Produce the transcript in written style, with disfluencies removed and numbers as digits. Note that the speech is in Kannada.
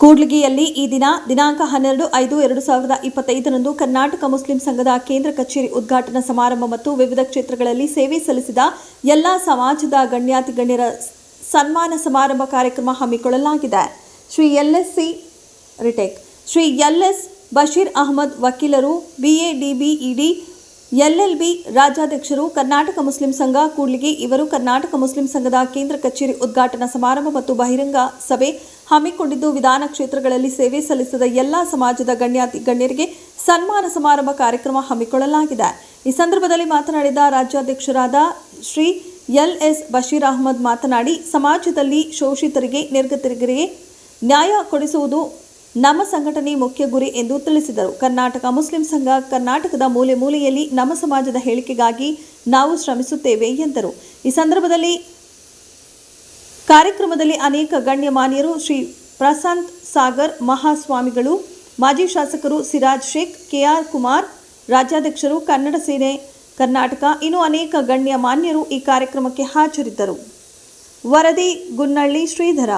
ಕೂಡ್ಲಿಗಿಯಲ್ಲಿ ಈ ದಿನಾಂಕ 12/5/2025 ಕರ್ನಾಟಕ ಮುಸ್ಲಿಂ ಸಂಘದ ಕೇಂದ್ರ ಕಚೇರಿ ಉದ್ಘಾಟನಾ ಸಮಾರಂಭ ಮತ್ತು ವಿವಿಧ ಕ್ಷೇತ್ರಗಳಲ್ಲಿ ಸೇವೆ ಸಲ್ಲಿಸಿದ ಎಲ್ಲ ಸಮಾಜದ ಗಣ್ಯಾತಿ ಗಣ್ಯರ ಸನ್ಮಾನ ಸಮಾರಂಭ ಕಾರ್ಯಕ್ರಮ ಹಮ್ಮಿಕೊಳ್ಳಲಾಗಿದೆ. ಶ್ರೀ ಎಲ್.ಎಸ್. ಬಶೀರ್ ಅಹಮದ್ ವಕೀಲರು, BA, DB, ED, LLB ರಾಜ್ಯಾಧ್ಯಕ್ಷರು, ಕರ್ನಾಟಕ ಮುಸ್ಲಿಂ ಸಂಘ ಕೂಡ್ಲಿಗಿ ಇವರು ಕರ್ನಾಟಕ ಮುಸ್ಲಿಂ ಸಂಘದ ಕೇಂದ್ರ ಕಚೇರಿ ಉದ್ಘಾಟನಾ ಸಮಾರಂಭ ಮತ್ತು ಬಹಿರಂಗ ಸಭೆ ಹಮ್ಮಿಕೊಂಡಿದ್ದು, ವಿಧಾನ ಕ್ಷೇತ್ರಗಳಲ್ಲಿ ಸೇವೆ ಸಲ್ಲಿಸಿದ ಎಲ್ಲ ಸಮಾಜದ ಗಣ್ಯಾತಿ ಗಣ್ಯರಿಗೆ ಸನ್ಮಾನ ಸಮಾರಂಭ ಕಾರ್ಯಕ್ರಮ ಹಮ್ಮಿಕೊಳ್ಳಲಾಗಿದೆ. ಈ ಸಂದರ್ಭದಲ್ಲಿ ಮಾತನಾಡಿದ ರಾಜ್ಯಾಧ್ಯಕ್ಷರಾದ ಶ್ರೀ ಎಲ್.ಎಸ್. ಬಶೀರ್ ಅಹಮದ್ ಮಾತನಾಡಿ, ಸಮಾಜದಲ್ಲಿ ಶೋಷಿತರಿಗೆ, ನಿರ್ಗತಿಕರಿಗೆ ನ್ಯಾಯ ಕೊಡಿಸುವುದು ನಮ್ಮ ಸಂಘಟನೆ ಮುಖ್ಯ ಗುರಿ ಎಂದು ತಿಳಿಸಿದರು. ಕರ್ನಾಟಕ ಮುಸ್ಲಿಂ ಸಂಘ ಕರ್ನಾಟಕದ ಮೂಲೆ ಮೂಲೆಯಲ್ಲಿ ನಮ್ಮ ಸಮಾಜದ ಹೇಳಿಕೆಗಾಗಿ ನಾವು ಶ್ರಮಿಸುತ್ತೇವೆ ಎಂದರು. ಈ ಸಂದರ್ಭದಲ್ಲಿ ಕಾರ್ಯಕ್ರಮದಲ್ಲಿ ಅನೇಕ ಗಣ್ಯಮಾನ್ಯರು, ಶ್ರೀ ಪ್ರಶಾಂತ್ ಸಾಗರ್ ಮಹಾಸ್ವಾಮಿಗಳು, ಮಾಜಿ ಶಾಸಕರು ಸಿರಾಜ್ ಶೇಖ್, KR ಕುಮಾರ್, ರಾಜ್ಯಾಧ್ಯಕ್ಷರು, ಕನ್ನಡ ಸೇನೆ ಕರ್ನಾಟಕ, ಇನ್ನೂ ಅನೇಕ ಗಣ್ಯಮಾನ್ಯರು ಈ ಕಾರ್ಯಕ್ರಮಕ್ಕೆ ಹಾಜರಿದ್ದರು. ವರದಿ ಗುನ್ನಳ್ಳಿ ಶ್ರೀಧರ.